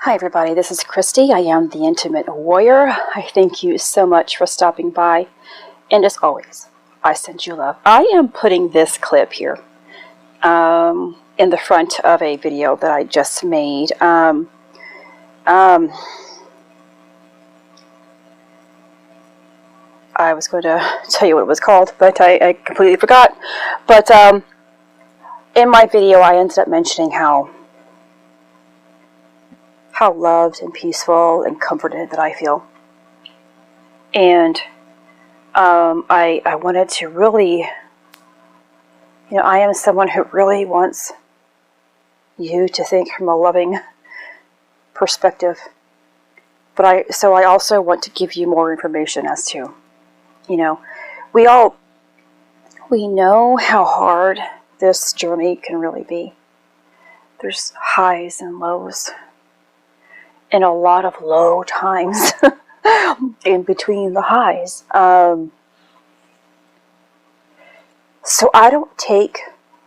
Hi everybody, this is Christy. I am the Intimate Warrior. I thank you so much for stopping by. And as always, I send you love. I am putting this clip here in the front of a video that I just made. I was going to tell you what it was called, but I completely forgot. But in my video, I ended up mentioning how loved and peaceful and comforted that I feel. And I wanted to really, I am someone who really wants you to think from a loving perspective. But so I also want to give you more information as to, we know how hard this journey can really be. There's highs and lows, and a lot of low times in between the highs. So I don't take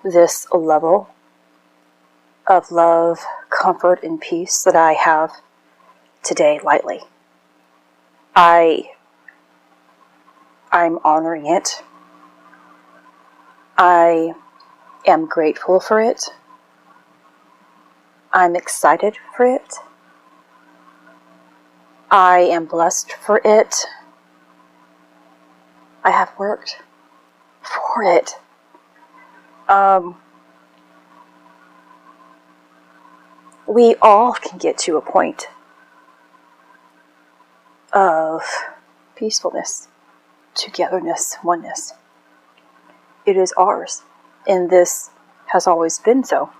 this level of love, comfort, and peace that I have today lightly. I'm honoring it. I am grateful for it. I'm excited for it. I am blessed for it. I have worked for it. We all can get to a point of peacefulness, togetherness, oneness. It is ours, and this has always been so.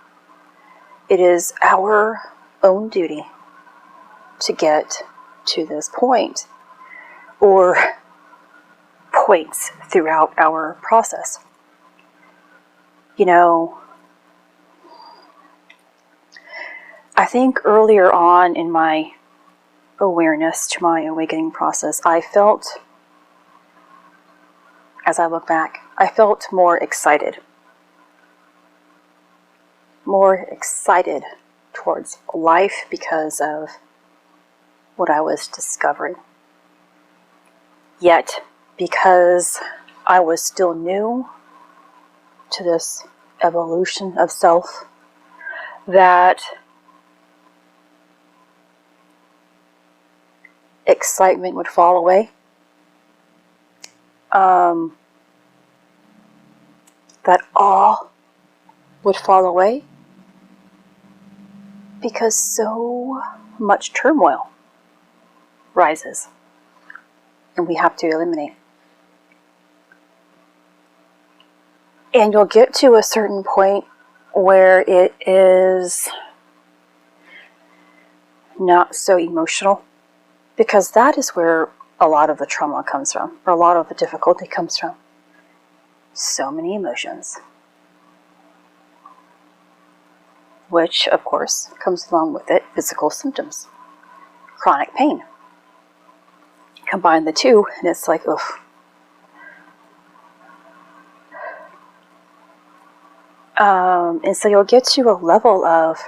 It is our own duty to get to this point, or points throughout our process. I think earlier on in my awareness to my awakening process, I felt, as I look back, I felt more excited. More excited towards life because of what I was discovering. Yet, because I was still new to this evolution of self, that excitement would fall away. That awe would fall away, because so much turmoil rises, and we have to eliminate. And you'll get to a certain point where it is not so emotional, because that is where a lot of the trauma comes from, or a lot of the difficulty comes from. So many emotions, which of course comes along with it physical symptoms, chronic pain. Combine the two, and it's like, oof. And so you'll get to a level of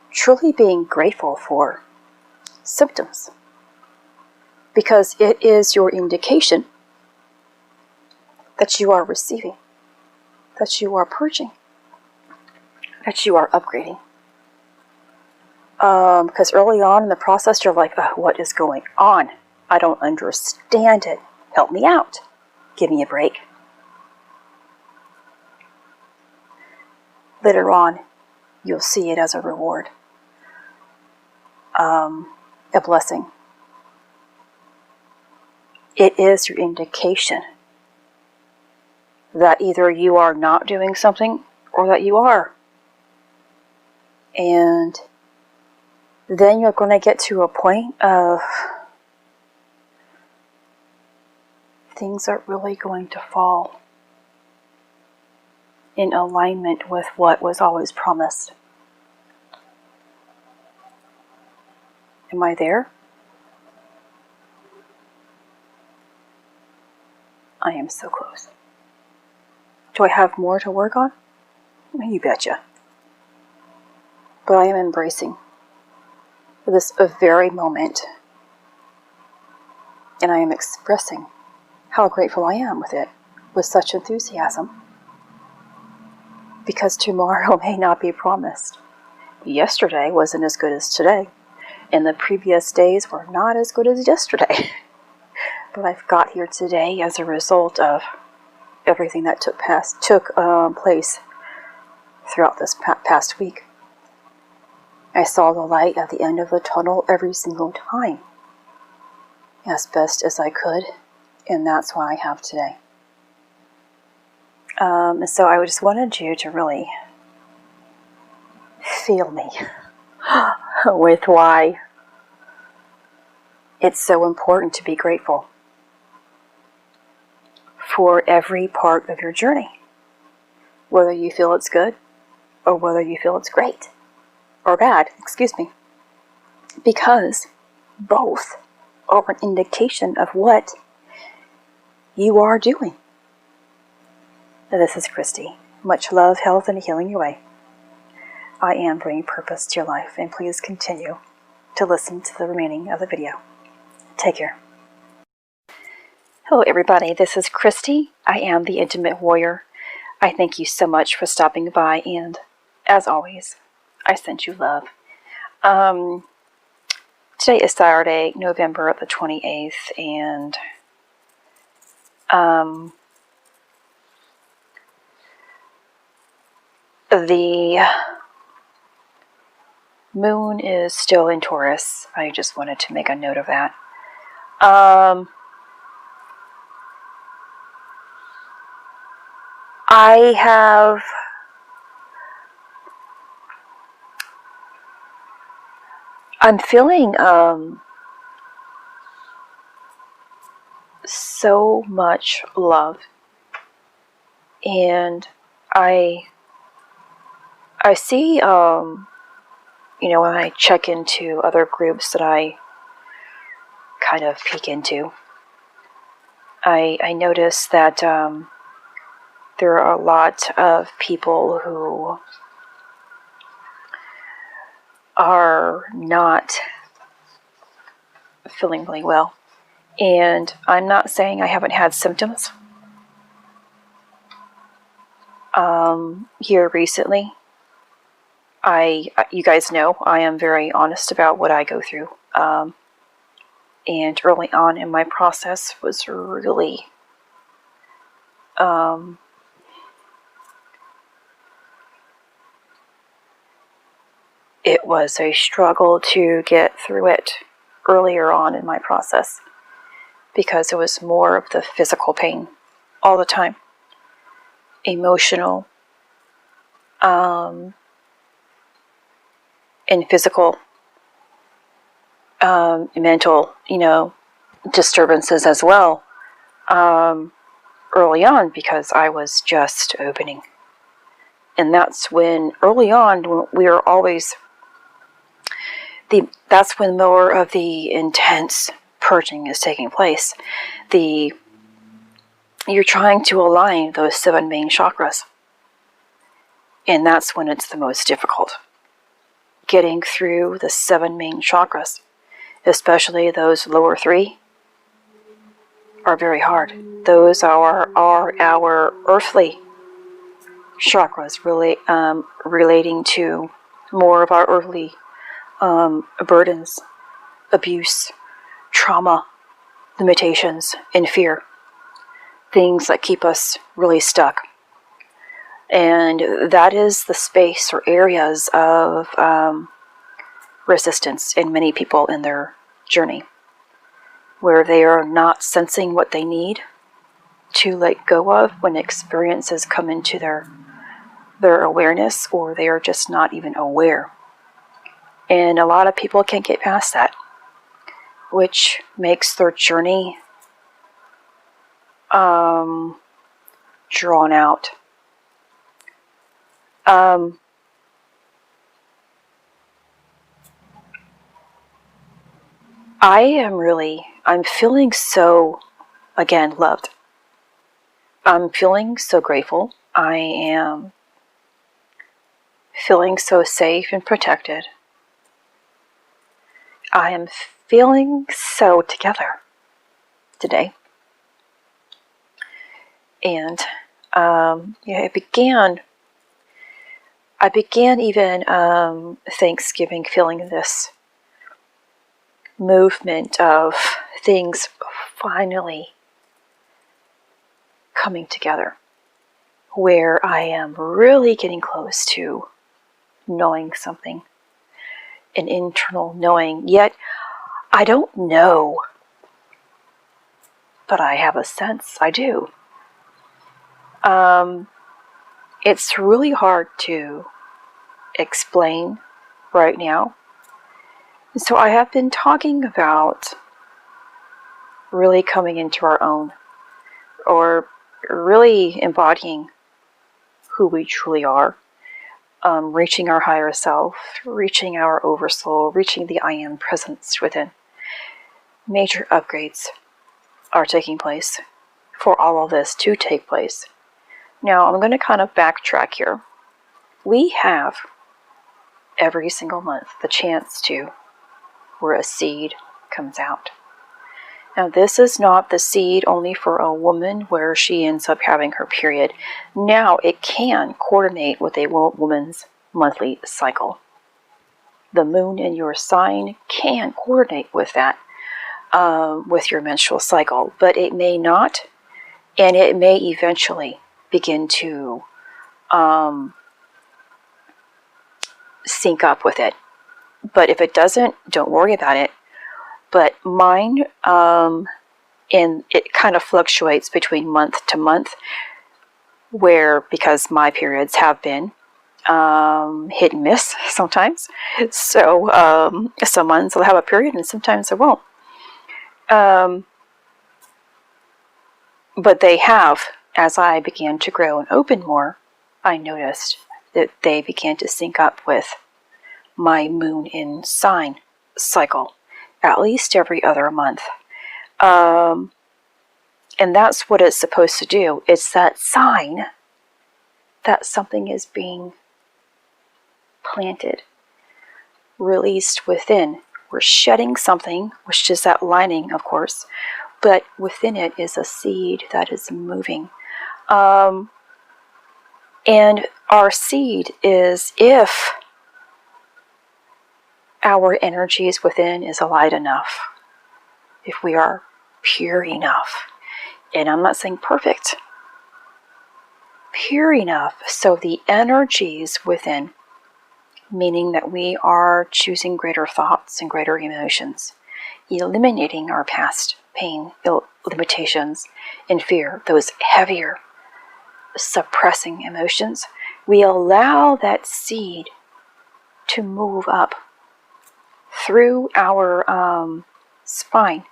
truly being grateful for symptoms, because it is your indication that you are receiving, that you are purging, that you are upgrading. Because early on in the process, you're like, what is going on? I don't understand it. Help me out. Give me a break. Later on, you'll see it as a reward, a blessing. It is your indication that either you are not doing something or that you are. And then you're going to get to a point of things are really going to fall in alignment with what was always promised. Am I there? I am so close. Do I have more to work on? You betcha. But I am embracing this very moment. And I am expressing how grateful I am with it, with such enthusiasm. Because tomorrow may not be promised. Yesterday wasn't as good as today, and the previous days were not as good as yesterday. But I've got here today as a result of everything that took place throughout this past week. I saw the light at the end of the tunnel every single time, as best as I could, and that's what I have today. So I just wanted you to really feel me with why it's so important to be grateful for every part of your journey, whether you feel it's good or whether you feel it's great or bad, because both are an indication of what you are doing. This is Christy. Much love, health, and healing your way. I am bringing purpose to your life, and please continue to listen to the remaining of the video. Take care. Hello everybody, this is Christy. I am the Intimate Warrior. I thank you so much for stopping by, and as always, I send you love. Today is Saturday, November the 28th, and the moon is still in Taurus. I just wanted to make a note of that. I'm feeling so much love, and I see, when I check into other groups that I kind of peek into, I notice that there are a lot of people who are not feeling really well. And I'm not saying I haven't had symptoms here recently. You guys know I am very honest about what I go through. And early on in my process was really it was a struggle to get through it earlier on in my process, because it was more of the physical pain all the time, emotional and physical, mental, disturbances as well, early on, because I was just opening. And that's when, early on, we are always, that's when more of the intense purging is taking place. You're trying to align those 7 main chakras. And that's when it's the most difficult. Getting through the 7 main chakras, especially those lower 3, are very hard. Those are our earthly chakras, really relating to more of our earthly burdens, abuse, trauma, limitations, and fear. Things that keep us really stuck. And that is the space or areas of resistance in many people in their journey, where they are not sensing what they need to let go of when experiences come into their awareness, or they are just not even aware. And a lot of people can't get past that, which makes their journey drawn out. I'm feeling so, again, loved. I'm feeling so grateful. I am feeling so safe and protected. I am feeling so together today. And I began even Thanksgiving feeling this movement of things finally coming together, where I am really getting close to knowing something, an internal knowing. Yet I don't know, but I have a sense I do. It's really hard to explain right now. So I have been talking about really coming into our own, or really embodying who we truly are, reaching our higher self, reaching our oversoul, reaching the I am presence within. Major upgrades are taking place for all of this to take place. Now, I'm going to kind of backtrack here. We have every single month the chance to, where a seed comes out. Now, this is not the seed only for a woman where she ends up having her period. Now, it can coordinate with a woman's monthly cycle. The moon in your sign can coordinate with that, with your menstrual cycle, but it may not, and it may eventually begin to sync up with it. But if it doesn't, don't worry about it. But mine, and it kind of fluctuates between month to month, where, because my periods have been hit and miss sometimes, so some months I'll have a period and sometimes I won't. But they have, as I began to grow and open more, I noticed that they began to sync up with my moon in sign cycle, at least every other month. And that's what it's supposed to do. It's that sign that something is being planted, released within. We're shedding something, which is that lining, of course, but within it is a seed that is moving. And our seed is if our energies within is light enough, if we are pure enough, and I'm not saying perfect, pure enough so the energies within, meaning that we are choosing greater thoughts and greater emotions, eliminating our past pain, limitations, and fear, those heavier, suppressing emotions, we allow that seed to move up through our spine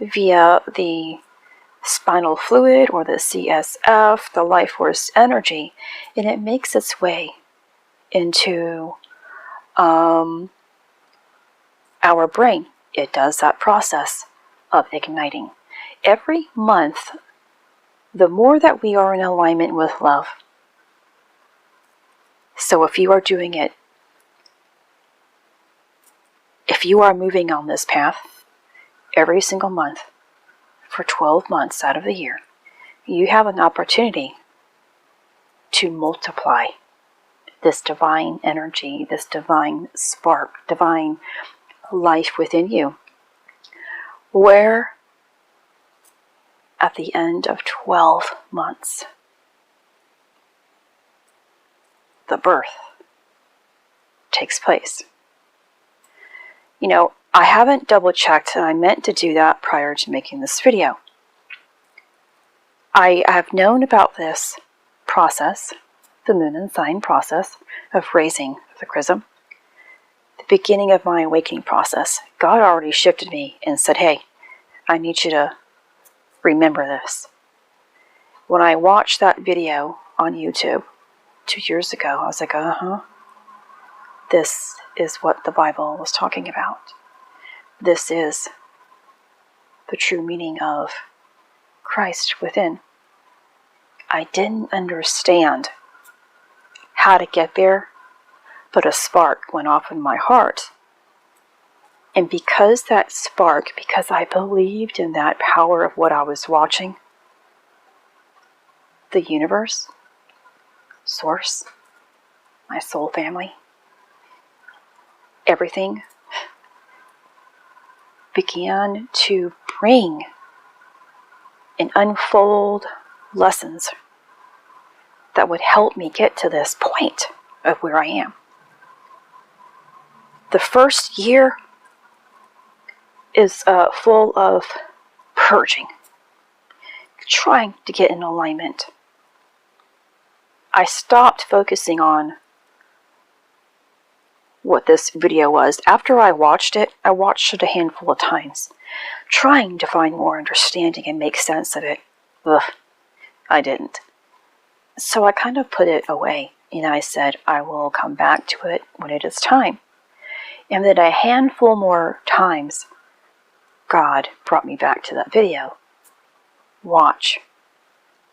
via the spinal fluid or the CSF, the life force energy, and it makes its way into our brain. It does that process of igniting. Every month, the more that we are in alignment with love. So if you are doing it, if you are moving on this path every single month for 12 months out of the year, you have an opportunity to multiply this divine energy, this divine spark, divine life within you, where at the end of 12 months, the birth takes place. You know, I haven't double checked, and I meant to do that prior to making this video. I have known about this process, the moon and sign process of raising the chrism, the beginning of my awakening process. God already shifted me and said, hey, I need you to remember this. When I watched that video on YouTube 2 years ago, I was like, this is what the Bible was talking about. This is the true meaning of Christ within. I didn't understand how to get there, but a spark went off in my heart. And because that spark, because I believed in that power of what I was watching, the universe, source, my soul family, everything began to bring and unfold lessons that would help me get to this point of where I am. The first year is full of purging, trying to get in alignment. I stopped focusing on what this video was. After I watched it a handful of times, trying to find more understanding and make sense of it. Ugh, I didn't. So I kind of put it away, and I said I will come back to it when it is time. And then a handful more times, God brought me back to that video. Watch,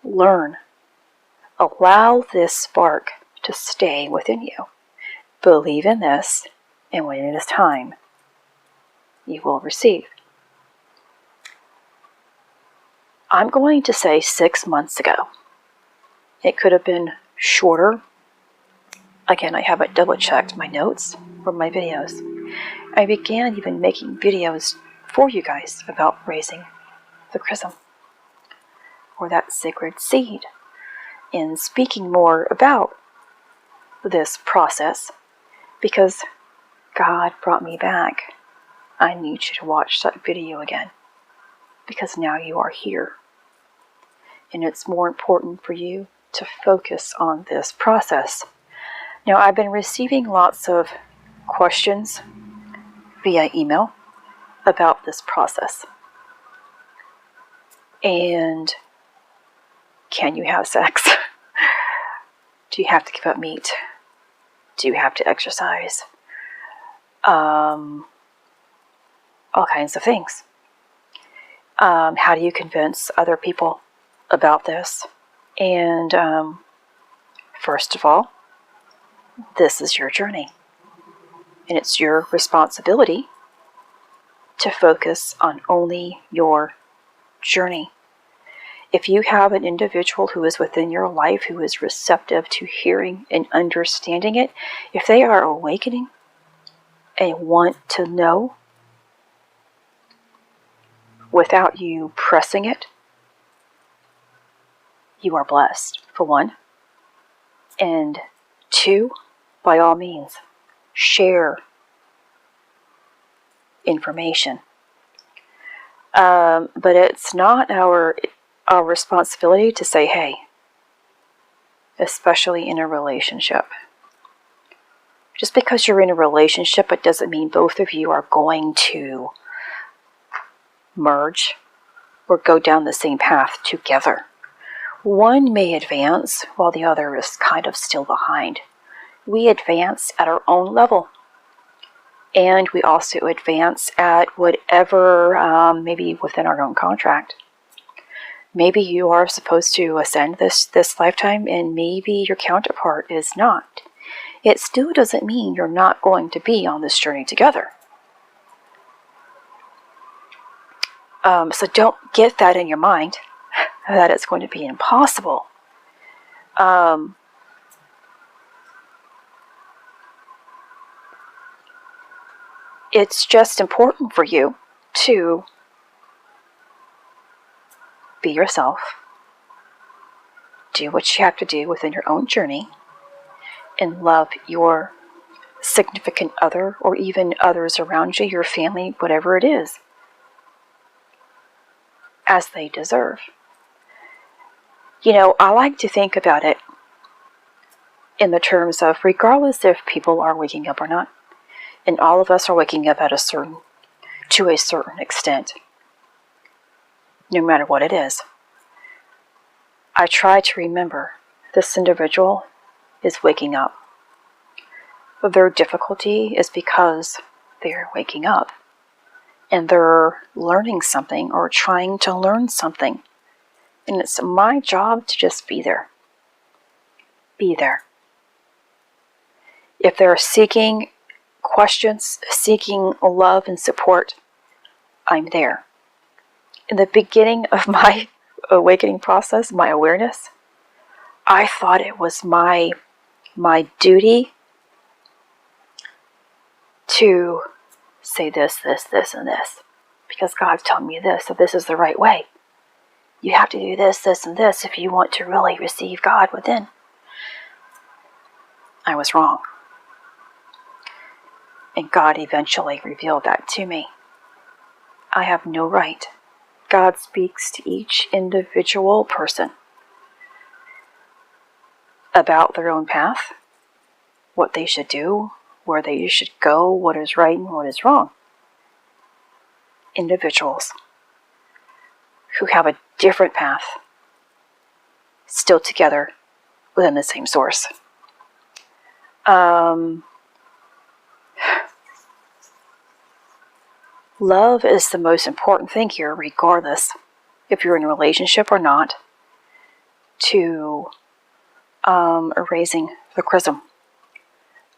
learn, allow this spark to stay within you. Believe in this, and when it is time, you will receive. I'm going to say 6 months ago. It could have been shorter. Again, I haven't double checked my notes from my videos. I began even making videos for you guys about raising the chrism, or that sacred seed, and speaking more about this process, because God brought me back. I need you to watch that video again, because now you are here. And it's more important for you to focus on this process. Now, I've been receiving lots of questions via email about this process. And can you have sex? Do you have to give up meat? Do you have to exercise? All kinds of things. How do you convince other people about this? And first of all, this is your journey. And it's your responsibility to focus on only your journey. If you have an individual who is within your life who is receptive to hearing and understanding it, if they are awakening and want to know without you pressing it, you are blessed, for one. And two, by all means, share information. But it's not our responsibility to say, hey, especially in a relationship. Just because you're in a relationship, it doesn't mean both of you are going to merge or go down the same path together. One may advance while the other is kind of still behind. We advance at our own level. And we also advance at whatever, maybe within our own contract. Maybe you are supposed to ascend this lifetime, and maybe your counterpart is not. It still doesn't mean you're not going to be on this journey together. So don't get that in your mind, that it's going to be impossible. It's just important for you to be yourself, do what you have to do within your own journey, and love your significant other, or even others around you, your family, whatever it is, as they deserve. You know, I like to think about it in the terms of, regardless if people are waking up or not, and all of us are waking up to a certain extent, no matter what it is. I try to remember this individual is waking up. Their difficulty is because they're waking up, and they're learning something or trying to learn something. And it's my job to just be there. Be there. If they're seeking questions, seeking love and support, I'm there. In the beginning of my awakening process, my awareness, I thought it was my duty to say this, and this, because God's telling me this, so this is the right way. You have to do this, and this if you want to really receive God within. I was wrong. And God eventually revealed that to me. I have no right. God speaks to each individual person about their own path, what they should do, where they should go, what is right and what is wrong. Individuals who have a different path, still together within the same source. Love is the most important thing here, regardless if you're in a relationship or not, to raising the chrism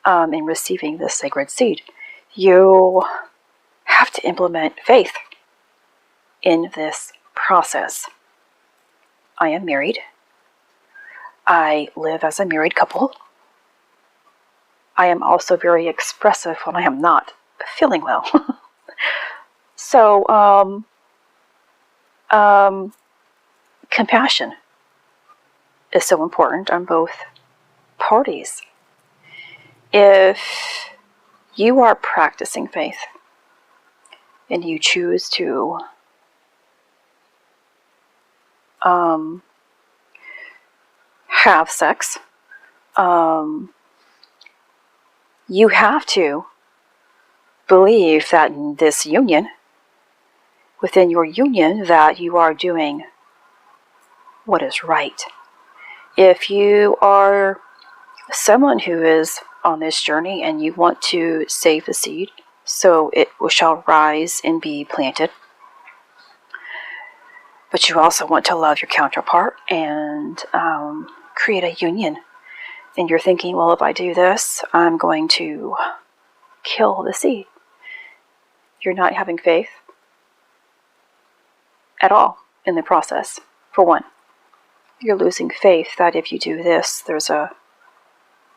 and receiving this sacred seed. You have to implement faith in this process. I am married. I live as a married couple. I am also very expressive when I am not feeling well. So, compassion is so important on both parties. If you are practicing faith and you choose to have sex, you have to believe that in this union, within your union, that you are doing what is right. If you are someone who is on this journey and you want to save the seed so it shall rise and be planted, but you also want to love your counterpart and create a union, and you're thinking, well, if I do this, I'm going to kill the seed. You're not having faith at all in the process. For one, you're losing faith that if you do this, there's a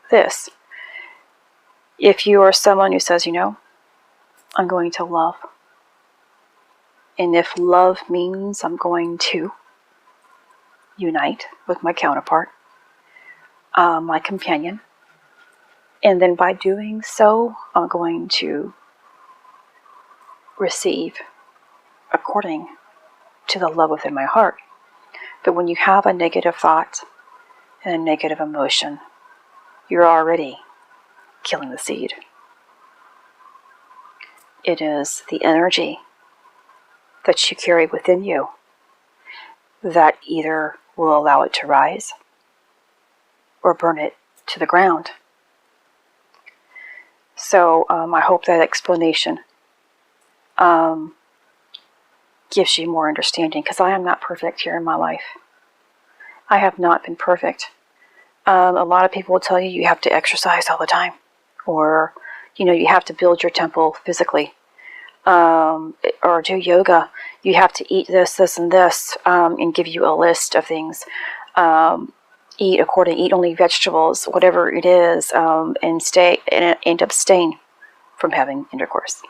this. If you are someone who says, I'm going to love, and if love means I'm going to unite with my counterpart, my companion, and then by doing so, I'm going to receive according to the love within my heart. But when you have a negative thought and a negative emotion, you're already killing the seed. It is the energy that you carry within you that either will allow it to rise or burn it to the ground. So I hope that explanation gives you more understanding, because I am not perfect here in my life. I have not been perfect. A lot of people will tell you have to exercise all the time, or you have to build your temple physically, or do yoga. You have to eat this, and this, and give you a list of things. Eat only vegetables, whatever it is, and abstain from having intercourse.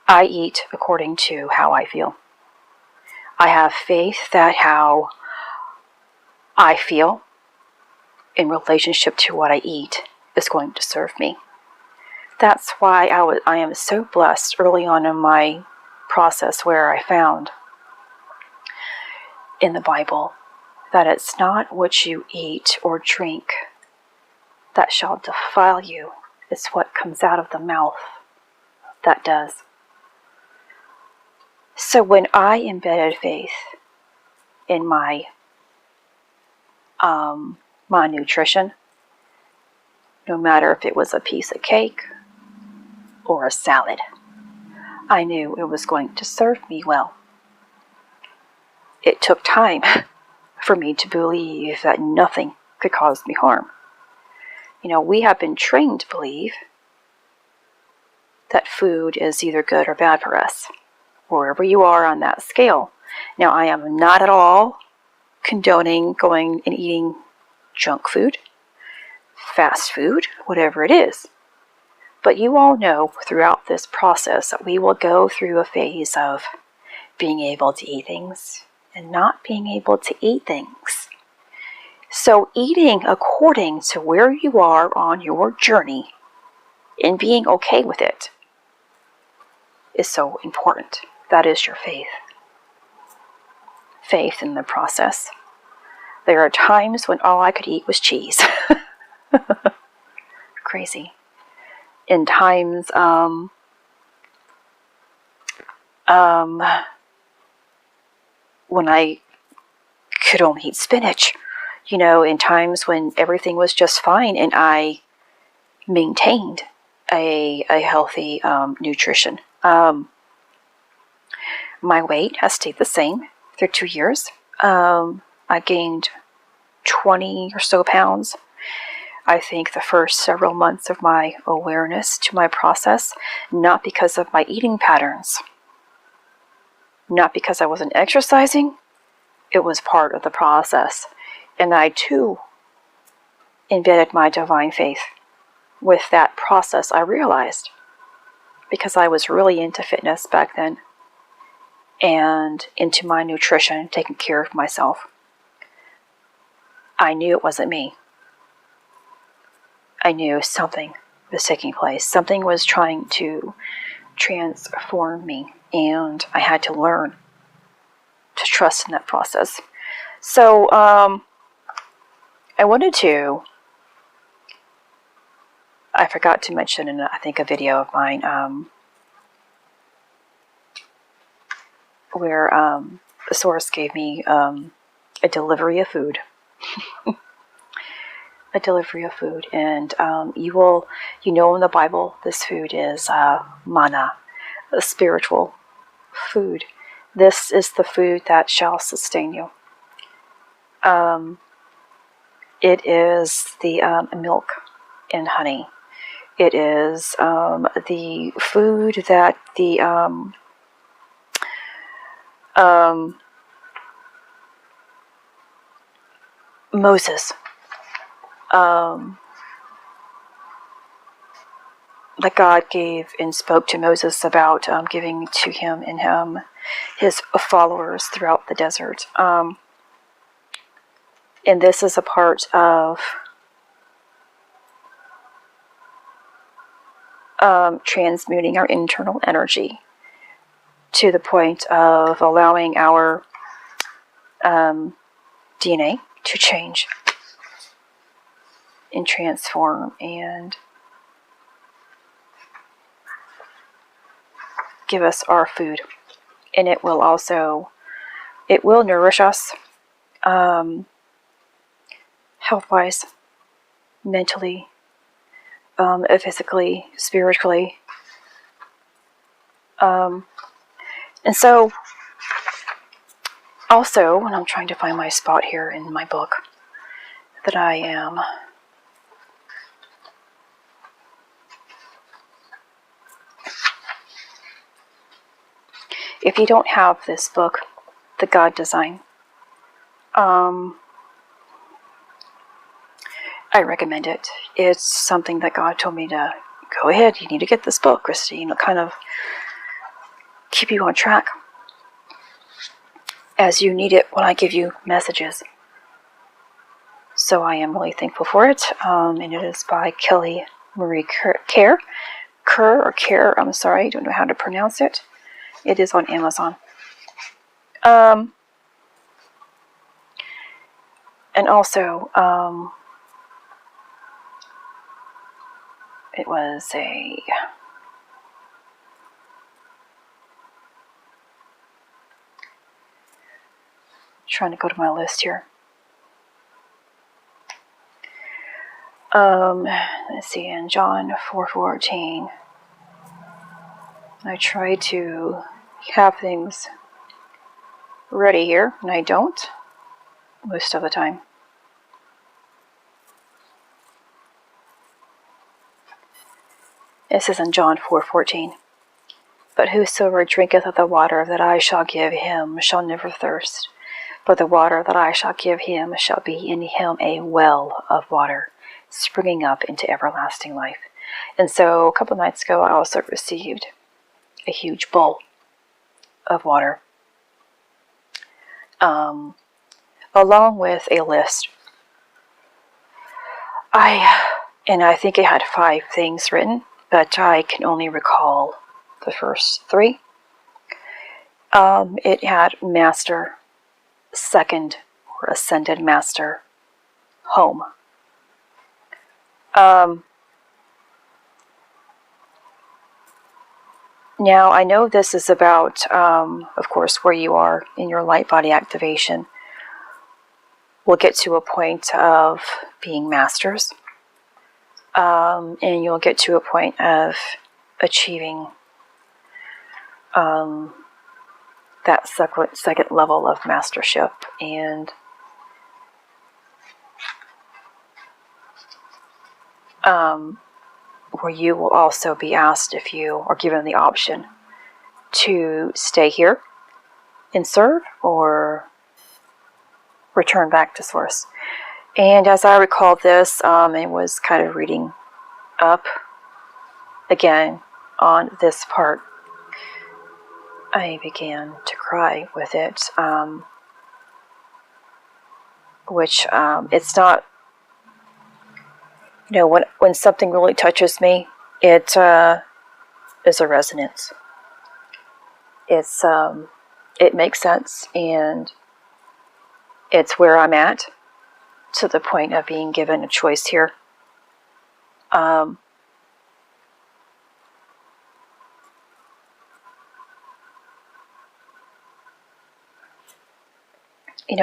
I eat according to how I feel. I have faith that how I feel in relationship to what I eat is going to serve me. That's why I am so blessed early on in my process, where I found in the Bible that it's not what you eat or drink that shall defile you. It's what comes out of the mouth that does. So when I embedded faith in my nutrition, no matter if it was a piece of cake or a salad, I knew it was going to serve me well. It took time for me to believe that nothing could cause me harm. We have been trained to believe that food is either good or bad for us, wherever you are on that scale. Now, I am not at all condoning going and eating junk food, fast food, whatever it is. But you all know throughout this process that we will go through a phase of being able to eat things and not being able to eat things. So eating according to where you are on your journey and being okay with it is so important. That is your faith. Faith in the process. There are times when all I could eat was cheese. Crazy. In times when I could only eat spinach, in times when everything was just fine and I maintained a healthy nutrition. My weight has stayed the same through 2 years. I gained 20 or so pounds. I think the first several months of my awareness to my process, not because of my eating patterns, not because I wasn't exercising, it was part of the process. And I too embedded my divine faith with that process, I realized, because I was really into fitness back then and into my nutrition, taking care of myself. I knew it wasn't me. I knew something was taking place. Something was trying to transform me, and I had to learn to trust in that process. So I wanted to, I forgot to mention in, I think, a video of mine where the source gave me a delivery of food. A delivery of food. And in the Bible, this food is manna, a spiritual food. This is the food that shall sustain you. It is the milk and honey. It is the food that the Moses, that God gave and spoke to Moses about giving to him and his followers throughout the desert. And this is a part of transmuting our internal energy to the point of allowing our DNA to change and transform and give us our food. And it will nourish us health-wise, mentally, physically, spiritually. And so, also, when I'm trying to find my spot here in my book, that I am if you don't have this book, The God Design, I recommend it. It's something that God told me to go ahead, you need to get this book, Christy, kind of keep you on track as you need it when I give you messages. So I am really thankful for it. And it is by Kelly Marie Kerr, I'm sorry, I don't know how to pronounce it. It is on Amazon. And also, it was trying to go to my list here. Let's see, in John 4:14, I try to have things ready here, and I don't most of the time. This is in John 4:14. But whosoever drinketh of the water that I shall give him shall never thirst. But the water that I shall give him shall be in him a well of water, springing up into everlasting life. And so a couple nights ago, I also received a huge bowl of water, along with a list. I think it had 5 things written, but I can only recall the first 3. It had master, second or ascended master, home. Now, I know this is about, of course, where you are in your light body activation. We'll get to a point of being masters, and you'll get to a point of achieving that second level of mastership, and where you will also be asked if you are given the option to stay here and serve or return back to source. And as I recall this, and was kind of reading up again on this part, I began to cry with it, which it's not, when something really touches me, it is a resonance. It makes sense, and it's where I'm at, to the point of being given a choice here. A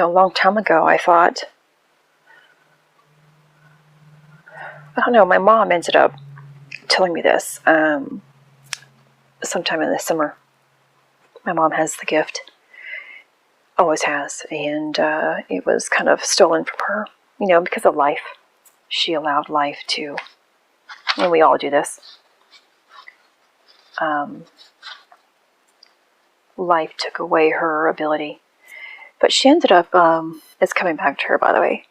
long time ago, I thought, I don't know, my mom ended up telling me this sometime in the summer. My mom has the gift, always has, and it was kind of stolen from her, because of life. She allowed life to, and we all do this. Life took away her ability. But she ended up, it's coming back to her, by the way,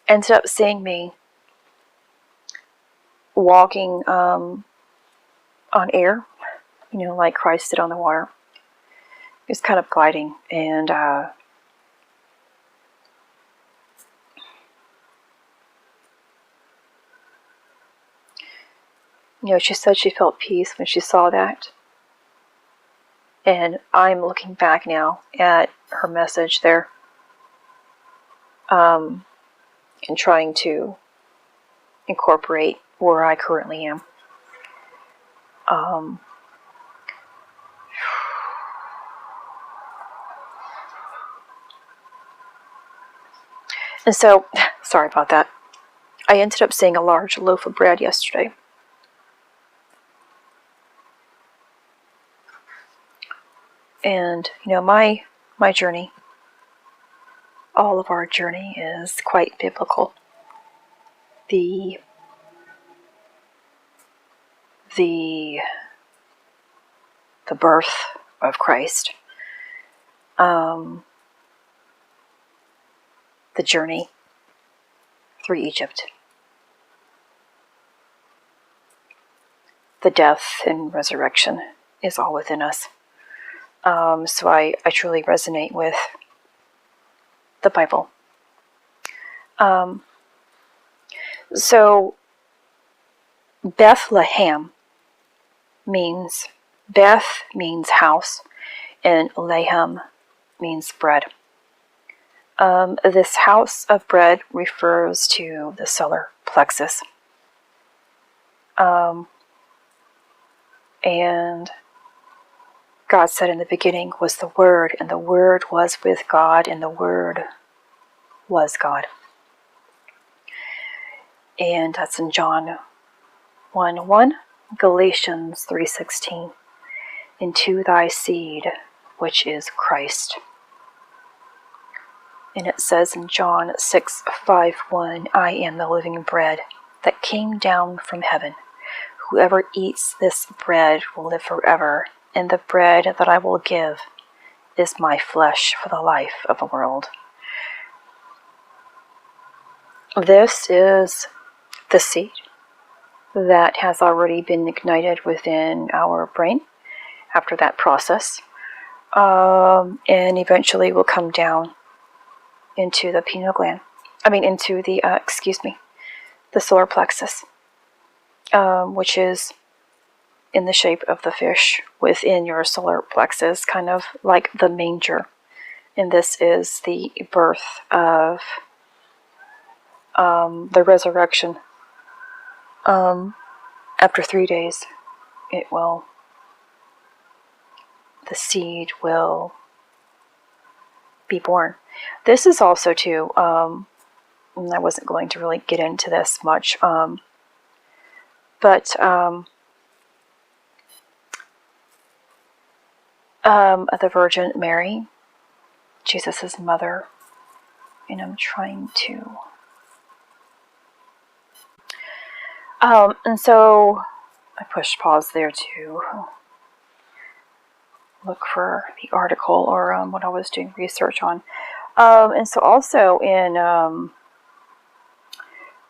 ended up seeing me walking on air, like Christ did on the water. He was kind of gliding, and she said she felt peace when she saw that. And I'm looking back now at her message there, and trying to incorporate where I currently am. And so, sorry about that. I ended up seeing a large loaf of bread yesterday. And, my journey, all of our journey, is quite biblical. The birth of Christ, the journey through Egypt, the death and resurrection is all within us. So I truly resonate with the Bible. So Bethlehem means, Beth means house, and Lehem means bread. This house of bread refers to the solar plexus. And God said in the beginning was the Word, and the Word was with God, and the Word was God. And that's in John 1:1, Galatians 3:16. Into thy seed, which is Christ. And it says in John 6:5:1, I am the living bread that came down from heaven. Whoever eats this bread will live forever, and the bread that I will give is my flesh for the life of the world. This is the seed that has already been ignited within our brain after that process, and eventually will come down into the pineal gland. Into the, the solar plexus, which is in the shape of the fish within your solar plexus, kind of like the manger. And this is the birth of the resurrection. After 3 days, the seed will be born. This is also too, and I wasn't going to really get into this much, but the Virgin Mary, Jesus' mother, and I'm trying to... and so I pushed pause there to look for the article or what I was doing research on. And so also in,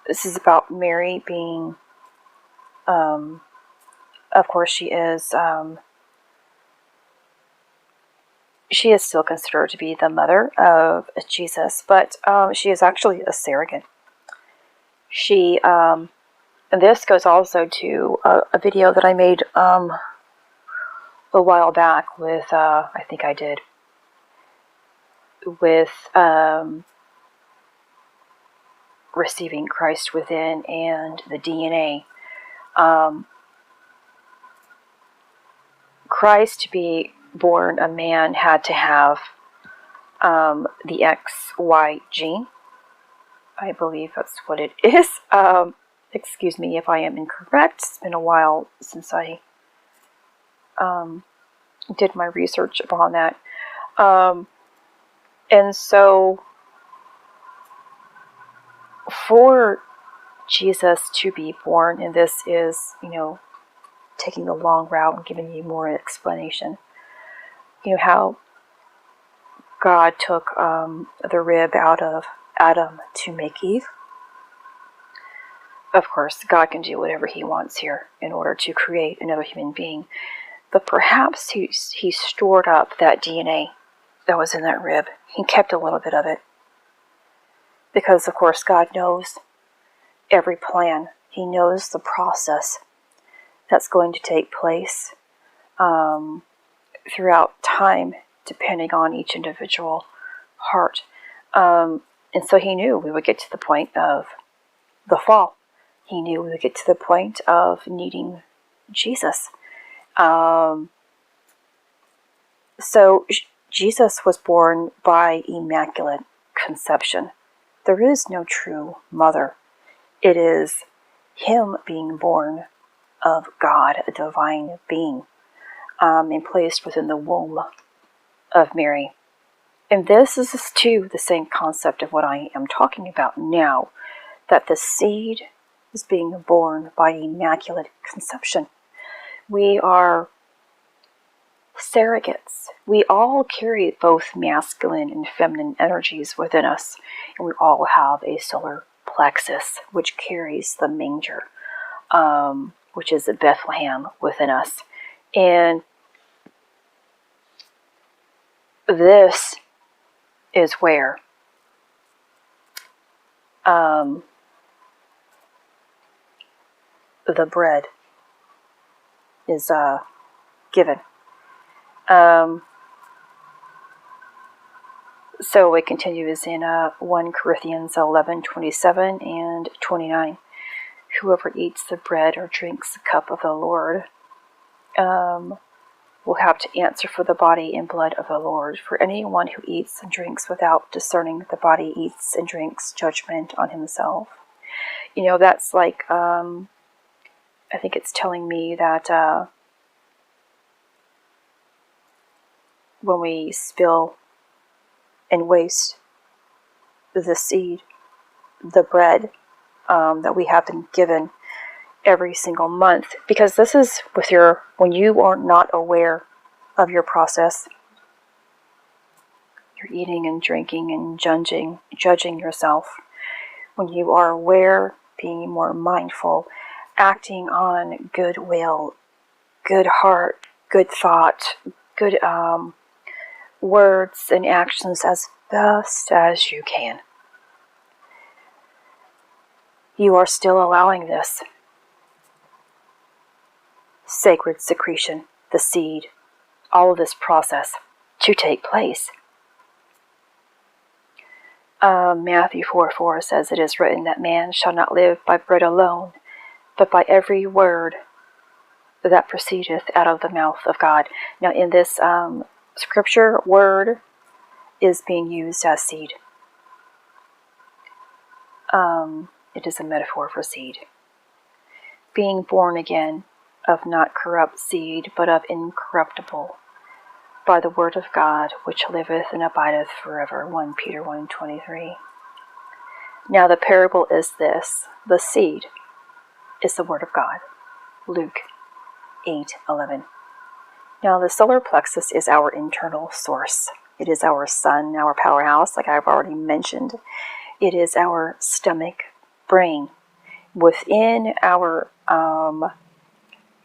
this is about Mary being, of course she is still considered to be the mother of Jesus, but she is actually a surrogate. She, and this goes also to a video that I made a while back with, I think I did, with receiving Christ within and the DNA. Christ, to be born a man, had to have the XY gene. I believe that's what it is. Excuse me if I am incorrect. It's been a while since I did my research upon that. And so for Jesus to be born, and this is, taking the long route and giving you more explanation, how God took the rib out of Adam to make Eve. Of course, God can do whatever he wants here in order to create another human being. But perhaps he stored up that DNA that was in that rib. He kept a little bit of it. Because, of course, God knows every plan. He knows the process that's going to take place throughout time, depending on each individual heart. And so he knew we would get to the point of the fall. He knew we would get to the point of needing Jesus. So Jesus was born by immaculate conception. There is no true mother. It is him being born of God, a divine being, and placed within the womb of Mary. And this is too the same concept of what I am talking about now, that the seed is being born by immaculate conception. We are surrogates. We all carry both masculine and feminine energies within us, and we all have a solar plexus, which carries the manger, which is a Bethlehem within us. And this is where the bread is given. So it continues in 1 Corinthians 11:27 and 29. Whoever eats the bread or drinks the cup of the Lord will have to answer for the body and blood of the Lord. For anyone who eats and drinks without discerning the body eats and drinks judgment on himself. That's like, I think it's telling me that when we spill and waste the seed, the bread, that we have been given every single month. Because this is when you are not aware of your process, you're eating and drinking and judging yourself. When you are aware, being more mindful, acting on goodwill, good heart, good thought, good words and actions as best as you can, you are still allowing this sacred secretion, the seed, all of this process to take place. Matthew 4:4 says, "It is written that man shall not live by bread alone, but by every word that proceedeth out of the mouth of God." Now in this scripture, word is being used as seed. It is a metaphor for seed. Being born again of not corrupt seed, but of incorruptible, by the word of God, which liveth and abideth forever. 1 Peter 1:23. Now the parable is this: the seed is the word of God. Luke 8:11. Now the solar plexus is our internal source. It is our sun, our powerhouse, like I've already mentioned. It is our stomach, brain. Within our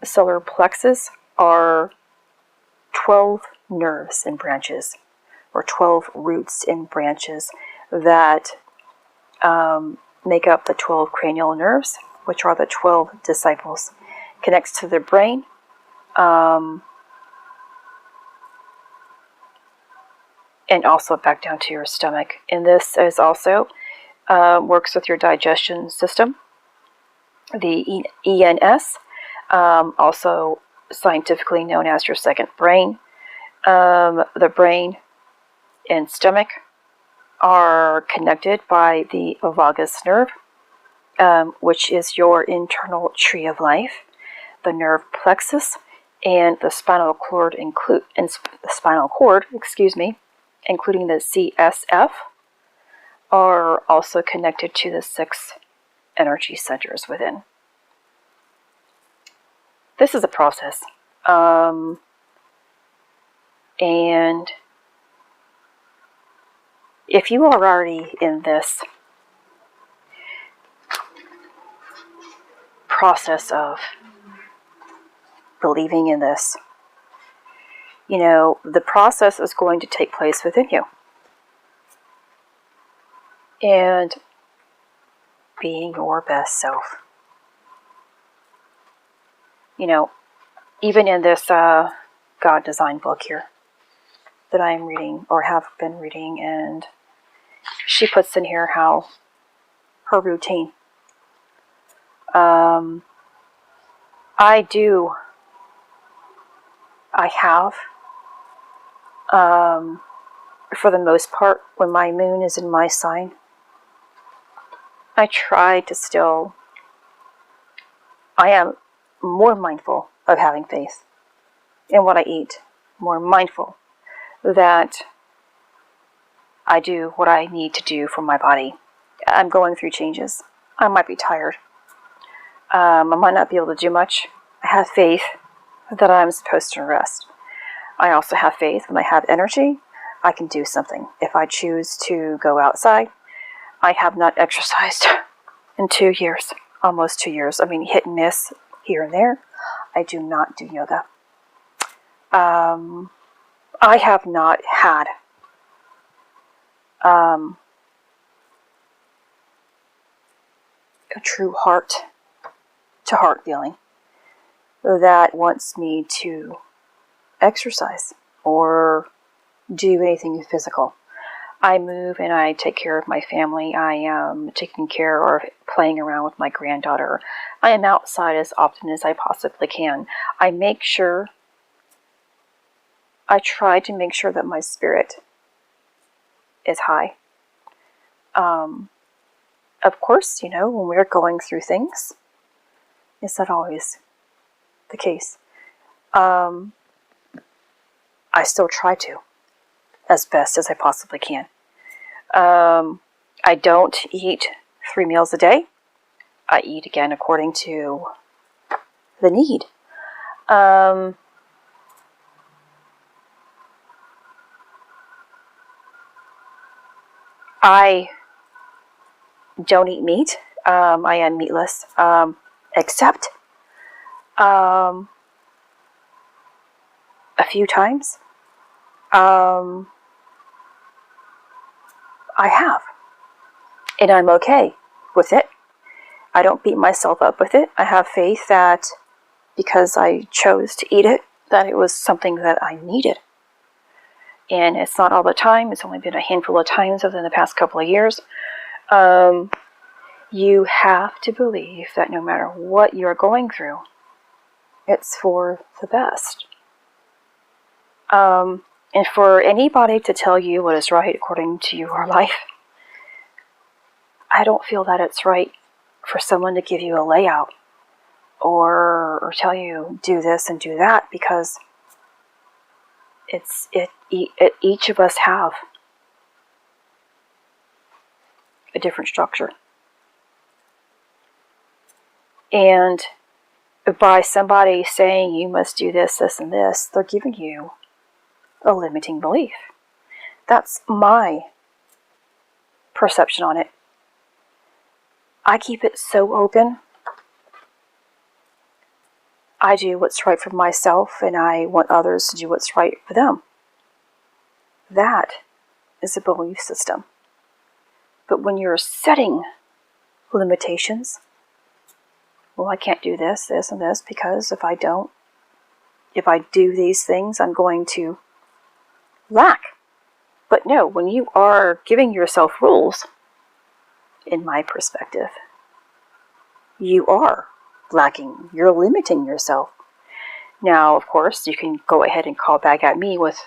solar plexus are 12 nerves and branches, or 12 roots and branches that make up the 12 cranial nerves, which are the 12 disciples. Connects to the brain, and also back down to your stomach. And this is also works with your digestion system, the ENS, also scientifically known as your second brain. The brain and stomach are connected by the vagus nerve, which is your internal tree of life. The nerve plexus and the spinal cord, including the CSF, are also connected to the 6 energy centers within. This is a process. And if you are already in this process of believing in this, the process is going to take place within you. And being your best self. Even in this God Design book here that I am reading, or have been reading, and she puts in here how her routine. I have, for the most part, when my moon is in my sign, I try to I am more mindful of having faith in what I eat, more mindful that I do what I need to do for my body. I'm going through changes. I might be tired. I might not be able to do much. I have faith that I'm supposed to rest. I also have faith when I have energy, I can do something. If I choose to go outside, I have not exercised in 2 years, almost 2 years. I mean, hit and miss here and there. I do not do yoga. I have not had a true heart-to-heart feeling that wants me to exercise or do anything physical. I move and I take care of my family. I am taking care or playing around with my granddaughter. I am outside as often as I possibly can. I try to make sure that my spirit is high. Of course, when we're going through things, is that always the case? I still try to, as best as I possibly can. I don't eat 3 meals a day. I eat again according to the need. I don't eat meat. I am meatless, except a few times. I have, and I'm okay with it. I don't beat myself up with it. I have faith that because I chose to eat it, that it was something that I needed. And it's not all the time. It's only been a handful of times within the past couple of years. You have to believe that no matter what you're going through, it's for the best. And for anybody to tell you what is right according to your life, I don't feel that it's right for someone to give you a layout or tell you do this and do that, because each of us have a different structure. And by somebody saying you must do this, this, and this, they're giving you a limiting belief. That's my perception on it. I keep it so open. I do what's right for myself, and I want others to do what's right for them. That is a belief system. But when you're setting limitations, well, I can't do this, this, and this, because if I do these things, I'm going to lack. But no, when you are giving yourself rules, in my perspective, you are lacking. You're limiting yourself. Now, of course, you can go ahead and call back at me with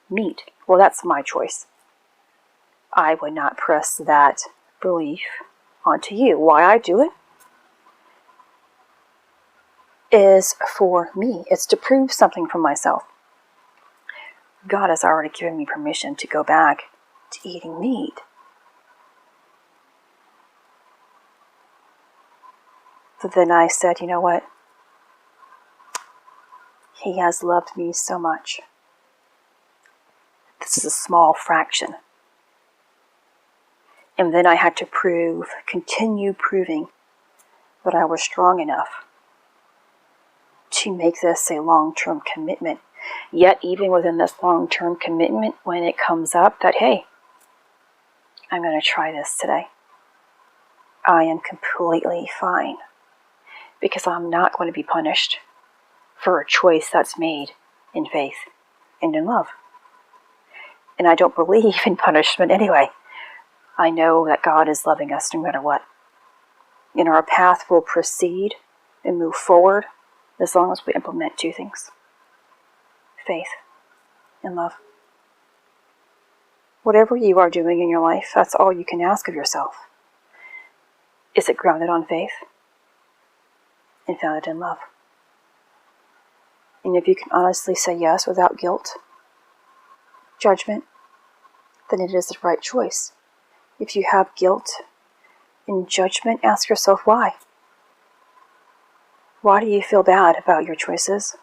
meat. Well, that's my choice. I would not press that belief onto you. Why I do it is for me. It's to prove something for myself. God has already given me permission to go back to eating meat. But then I said, you know what? He has loved me so much. This is a small fraction. And then I had to continue proving that I was strong enough to make this a long-term commitment. Yet, even within this long-term commitment, when it comes up that, hey, I'm going to try this today, I am completely fine. Because I'm not going to be punished for a choice that's made in faith and in love. And I don't believe in punishment anyway. I know that God is loving us no matter what. And our path will proceed and move forward as long as we implement two things: faith and love. Whatever you are doing in your life, that's all you can ask of yourself. Is it grounded on faith and founded in love? And if you can honestly say yes without guilt, judgment, then it is the right choice. If you have guilt and judgment, ask yourself why. Why do you feel bad about your choices?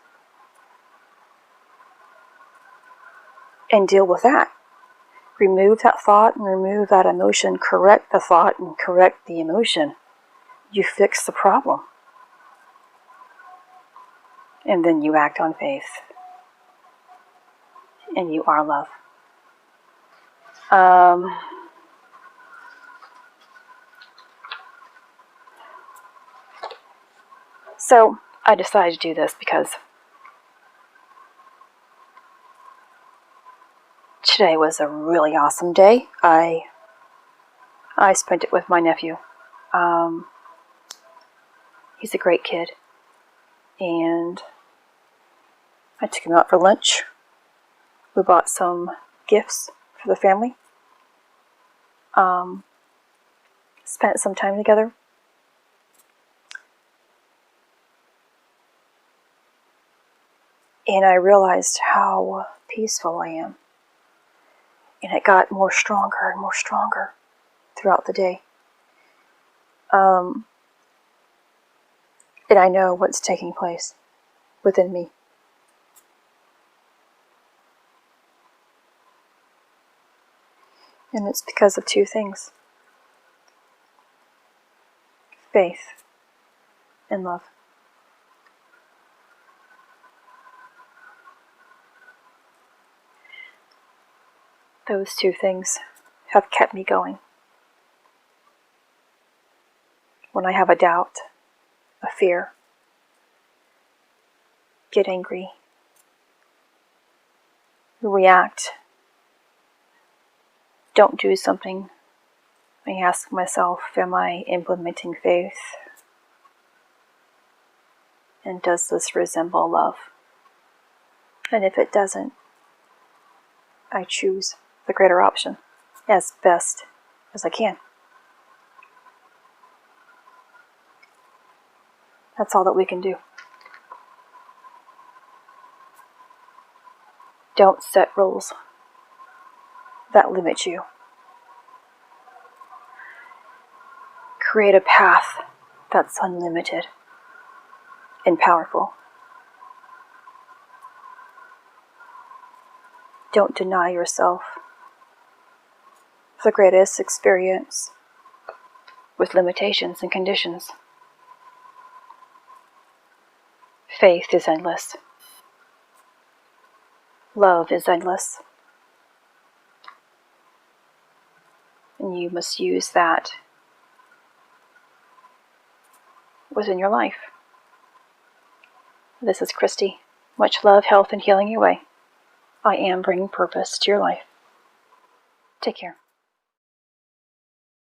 And deal with that. Remove that thought and remove that emotion. Correct the thought and correct the emotion. You fix the problem. And then you act on faith. And you are love. So I decided to do this because today was a really awesome day. I spent it with my nephew. He's a great kid. And I took him out for lunch. We bought some gifts for the family. Spent some time together. And I realized how peaceful I am. And it got more stronger and more stronger throughout the day. And I know what's taking place within me. And it's because of two things: faith and love. Those two things have kept me going. When I have a doubt, a fear, get angry, react, don't do something, I ask myself, am I implementing faith? And does this resemble love? And if it doesn't, I choose the greater option as best as I can. That's all that we can do. Don't set rules that limit you. Create a path that's unlimited and powerful. Don't deny yourself the greatest experience with limitations and conditions. Faith is endless. Love is endless. And you must use that within your life. This is Christy. Much love, health, and healing your way. I am bringing purpose to your life. Take care.